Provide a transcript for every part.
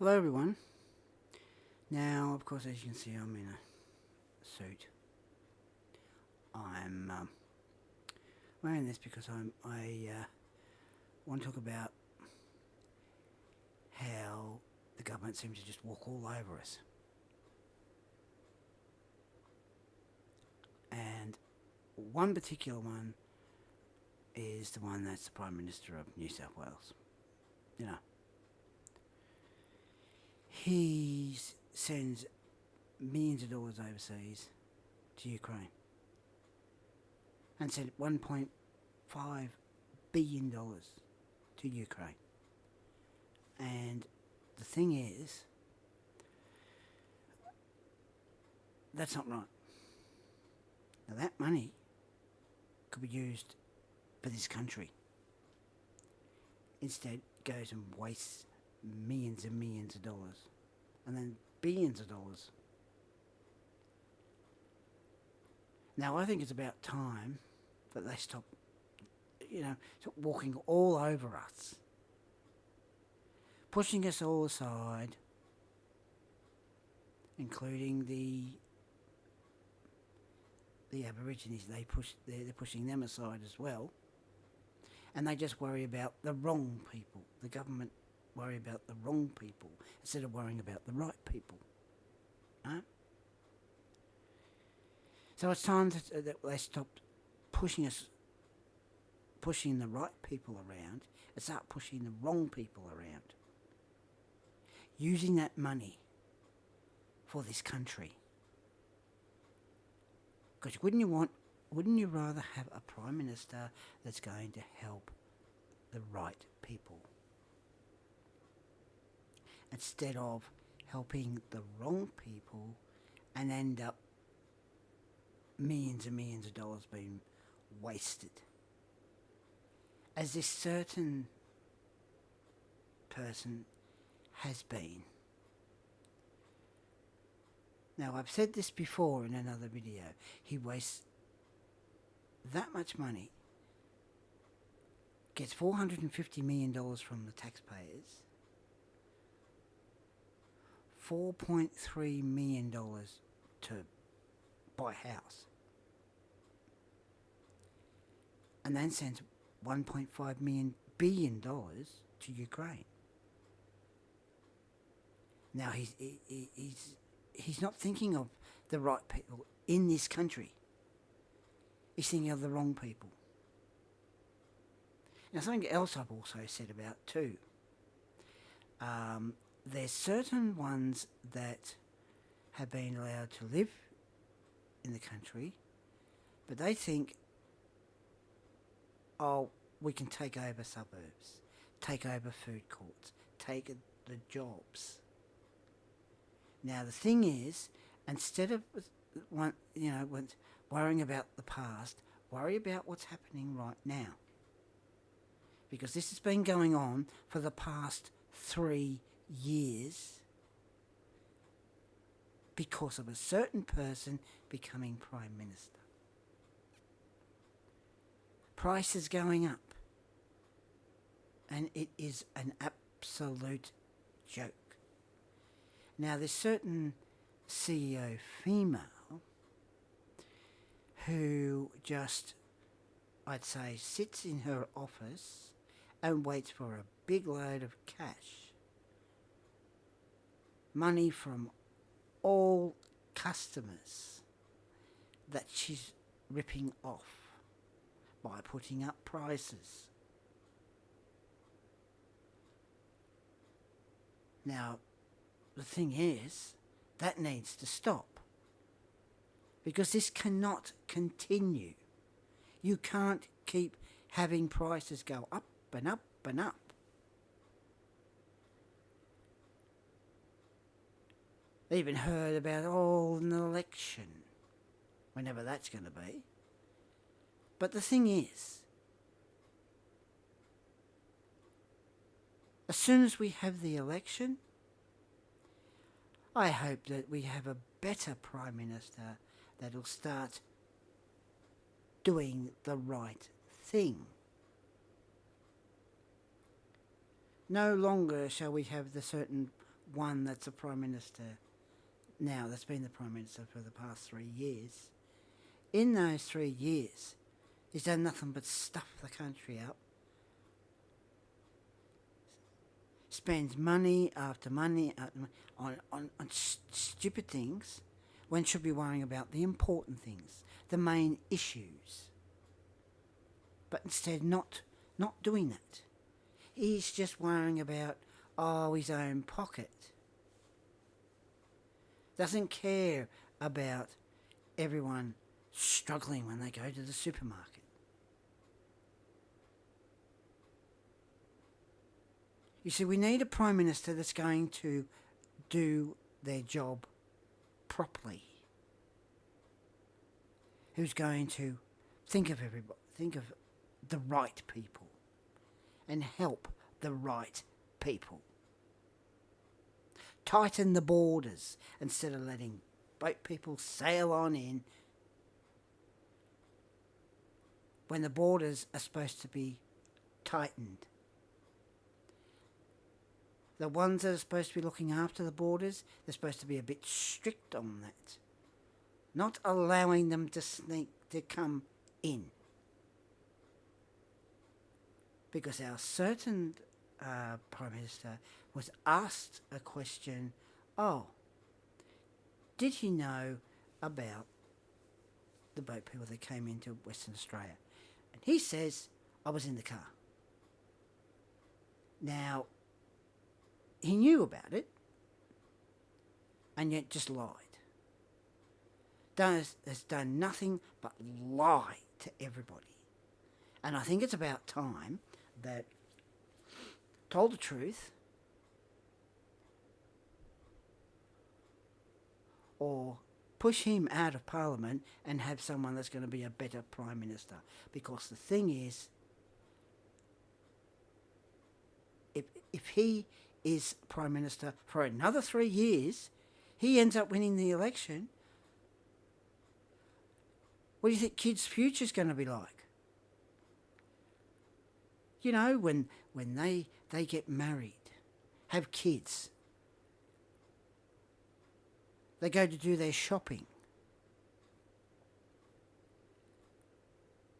Hello everyone. Now, of course, as you can see, I'm in a suit. I'm wearing this because I want to talk about how the government seems to just walk all over us. And one particular one is the one that's the Prime Minister of New South Wales. You know, he sends millions of dollars overseas to Ukraine and sent $1.5 billion to Ukraine. And the thing is, that's not right. Now that money could be used for this country. Instead, it goes and wastes millions and millions of dollars, and then billions of dollars. Now I think it's about time that they stop, stop walking all over us, pushing us all aside, including the Aborigines. They're pushing them aside as well, and they just worry about the wrong people. The government worry about the wrong people instead of worrying about the right people. Huh? So it's time that they stop pushing the right people around, and start pushing the wrong people around. Using that money for this country. Because wouldn't you rather have a Prime Minister that's going to help the right people, instead of helping the wrong people and end up millions and millions of dollars being wasted? As this certain person has been. Now, I've said this before in another video. He wastes that much money, gets $450 million from the taxpayers, $4.3 million to buy a house, and then sends $1.5 billion to Ukraine. Now he's not thinking of the right people in this country. He's thinking of the wrong people. Now, something else I've also said about too. There's certain ones that have been allowed to live in the country, but they think, oh, we can take over suburbs, take over food courts, take the jobs. Now the thing is, instead of worrying about the past, worry about what's happening right now. Because this has been going on for the past 3 years because of a certain person becoming Prime Minister. Prices going up. And it is an absolute joke. Now, there's certain CEO female who just, I'd say, sits in her office and waits for a big load of cash. Money from all customers that she's ripping off by putting up prices. Now, the thing is, that needs to stop. Because this cannot continue. You can't keep having prices go up and up and up. I even heard about, an election, whenever that's going to be. But the thing is, as soon as we have the election, I hope that we have a better Prime Minister that'll start doing the right thing. No longer shall we have the certain one that's a Prime Minister now, that's been the Prime Minister for the past 3 years, in those 3 years, he's done nothing but stuff the country up, spends money after money on stupid things when should be worrying about the important things, the main issues. But instead not doing that. He's just worrying about, his own pocket. Doesn't care about everyone struggling when they go to the supermarket. You see, we need a Prime Minister that's going to do their job properly. Who's going to think of everybody, think of the right people and help the right people. Tighten the borders instead of letting boat people sail on in when the borders are supposed to be tightened. The ones that are supposed to be looking after the borders, they're supposed to be a bit strict on that. Not allowing them to come in. Because our certain Prime Minister was asked a question, did he know about the boat people that came into Western Australia? And he says, I was in the car. Now, he knew about it, and yet just lied. Has done nothing but lie to everybody. And I think it's about time that told the truth, or push him out of Parliament and have someone that's going to be a better Prime Minister. Because the thing is, if he is Prime Minister for another 3 years, he ends up winning the election, what do you think kids' future's going to be like? You know, when they get married, have kids, they go to do their shopping,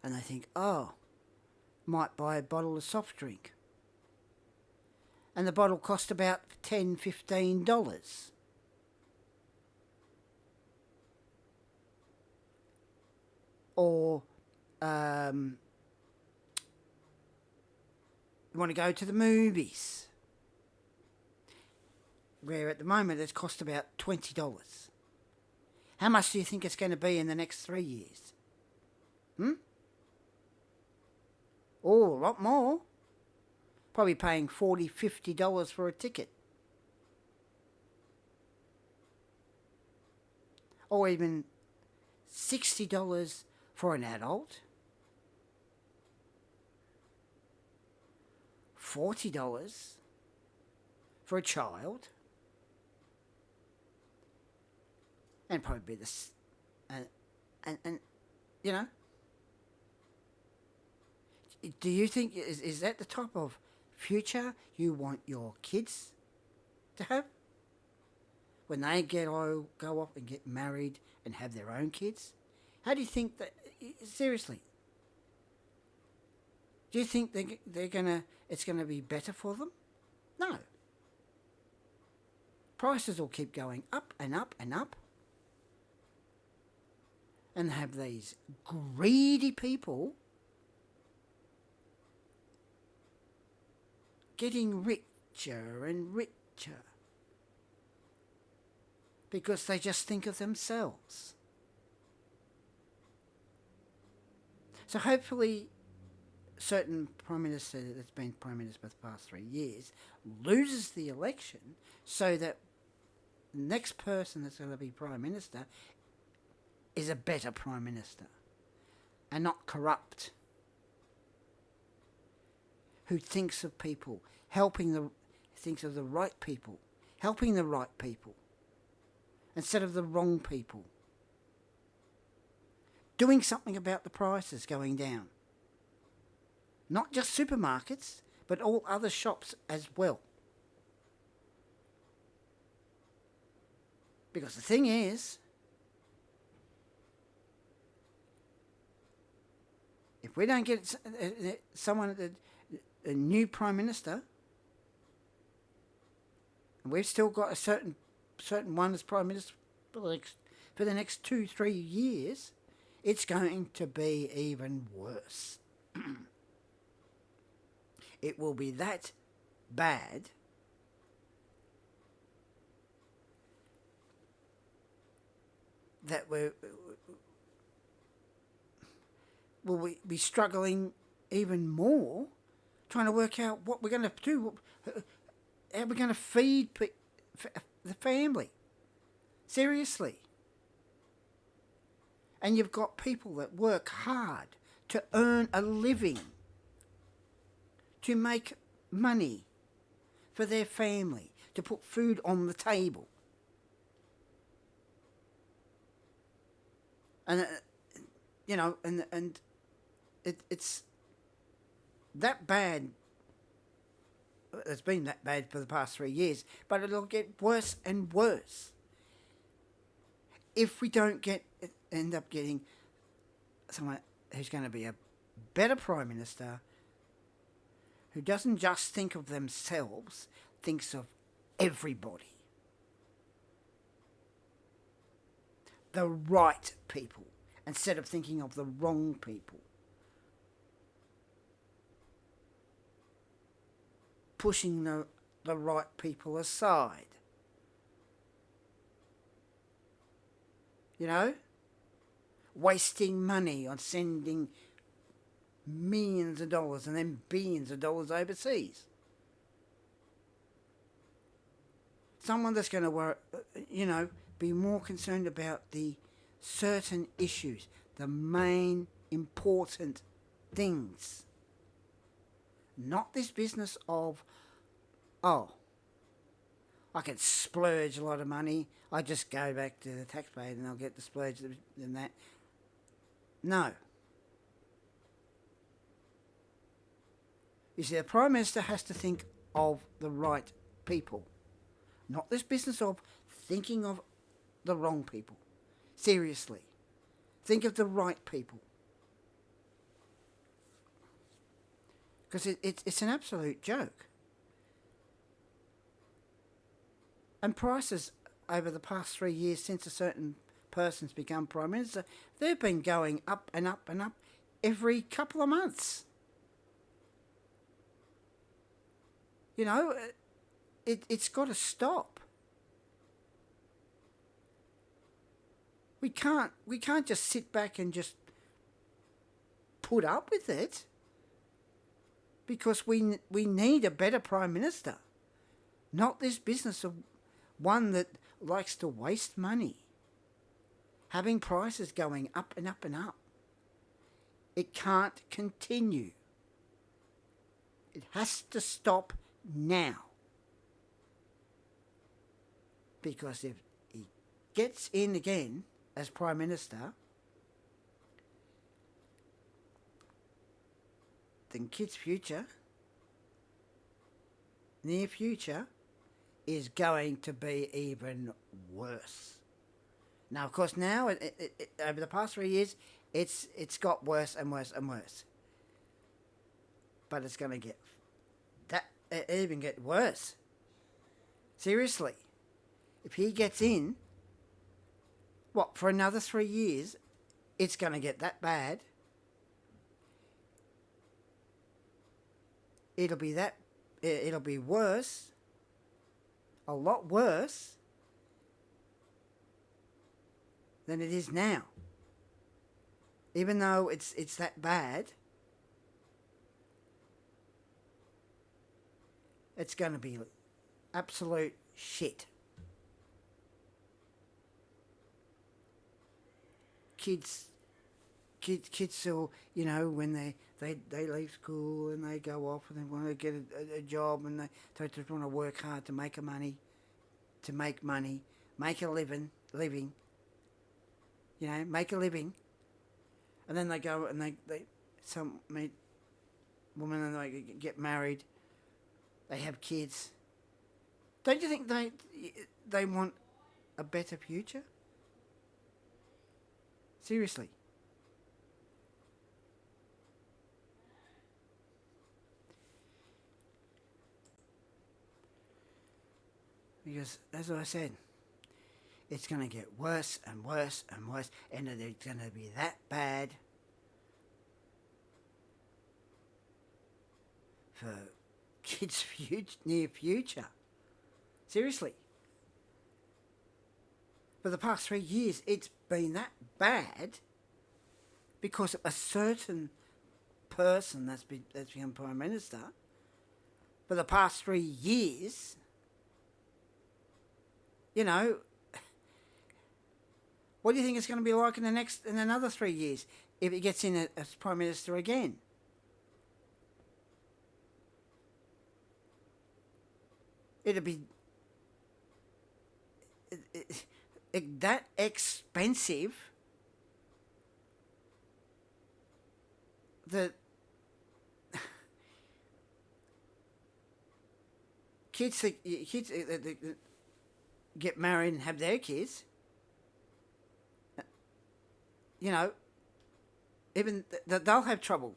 and they think, might buy a bottle of soft drink. And the bottle cost about $10, $15. Or you want to go to the movies, where at the moment it's cost about $20. How much do you think it's going to be in the next 3 years? Oh, a lot more. Probably paying $40, $50 for a ticket. Or even $60 for an adult. $40 for a child. And probably this, and you know, do you think, is that the type of future you want your kids to have? When they go off and get married and have their own kids? How do you think that, seriously, do you think it's gonna be better for them? No. Prices will keep going up and up and up. And have these greedy people getting richer and richer because they just think of themselves. So hopefully certain Prime Minister that's been Prime Minister for the past 3 years loses the election so that the next person that's going to be Prime Minister is a better Prime Minister and not corrupt, who thinks of people, thinks of the right people, helping the right people instead of the wrong people, doing something about the prices going down, not just supermarkets but all other shops as well. Because the thing is, if we don't get someone, a new Prime Minister, and we've still got a certain one as Prime Minister for the next 2-3 years, it's going to be even worse. It will be that bad that we'll be struggling even more, trying to work out what we're going to do, how we're going to feed the family. Seriously. And you've got people that work hard to earn a living, to make money for their family, to put food on the table. And, it's that bad. It's been that bad for the past 3 years, but it'll get worse and worse if we don't end up getting someone who's going to be a better Prime Minister, who doesn't just think of themselves, thinks of everybody. The right people, instead of thinking of the wrong people. Pushing the right people aside. You know? Wasting money on sending millions of dollars and then billions of dollars overseas. Someone that's going to be more concerned about the certain issues, the main important things. Not this business of, I can splurge a lot of money. I just go back to the taxpayer and I'll get the splurge and that. No. You see, the Prime Minister has to think of the right people. Not this business of thinking of the wrong people. Seriously. Think of the right people. Because it's an absolute joke. And prices over the past 3 years since a certain person's become Prime Minister, they've been going up and up and up every couple of months. You know, it's got to stop. We can't just sit back and just put up with it, because we need a better Prime Minister, not this business of one that likes to waste money, having prices going up and up and up. It can't continue. It has to stop now. Because if he gets in again as Prime Minister, then kids' future, near future, is going to be even worse. Now, of course, now over the past 3 years, it's got worse and worse and worse. But it's going to get even get worse. Seriously, if he gets in, for another 3 years, it's going to get that bad. It'll be worse, a lot worse than it is now. Even though it's that bad, it's going to be absolute shit. Kids still, when they leave school and they go off and they want to get a job, and they just want to work hard to make money, make a living, make a living, and then they go and they meet women and they get married, they have kids. Don't you think they want a better future? Seriously. Because, as I said, it's going to get worse and worse and worse, and it's going to be that bad for kids' near future. Seriously. For the past 3 years, it's been that bad because of a certain person that's become Prime Minister. For the past 3 years, you know, what do you think it's going to be like in another 3 years if it gets in as Prime Minister again? It'll be that expensive that kids that get married and have their kids, you know, even they'll have trouble.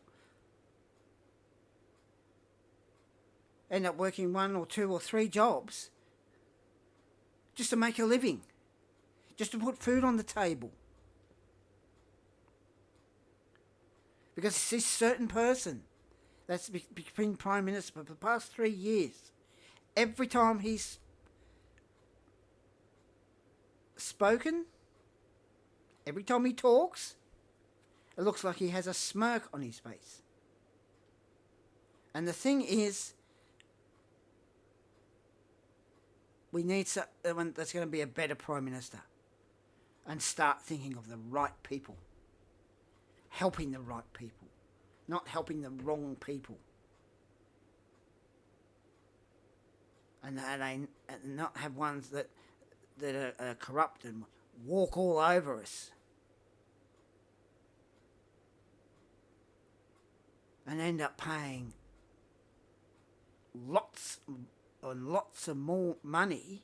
End up working 1 or 2 or 3 jobs just to make a living, just to put food on the table. Because it's this certain person that's been Prime Minister for the past 3 years. Every time he's spoken, every time he talks, it looks like he has a smirk on his face. And the thing is, we need someone that's going to be a better Prime Minister and start thinking of the right people, helping the right people, not helping the wrong people. And not have ones that are corrupt and walk all over us. And end up paying lots and lots of more money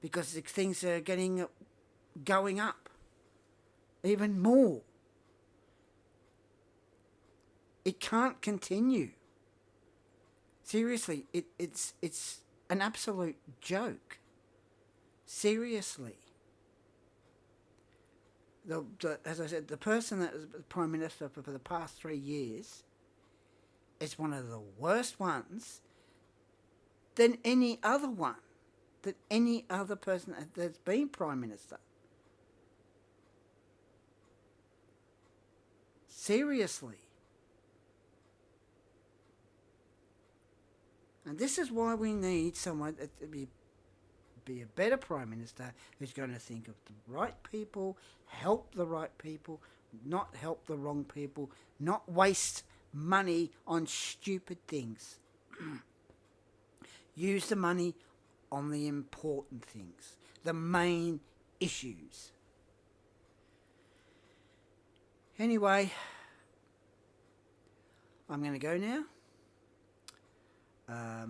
because things are going up even more. It can't continue. Seriously, it's an absolute joke. Seriously. As I said, the person that was Prime Minister for the past 3 years is one of the worst ones than any other one, than any other person that's been Prime Minister. Seriously. And this is why we need someone to be a better Prime Minister who's going to think of the right people, help the right people, not help the wrong people, not waste money on stupid things. Use the money on the important things, the main issues. Anyway, I'm going to go now.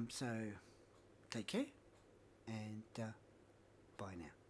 So, take care and bye now.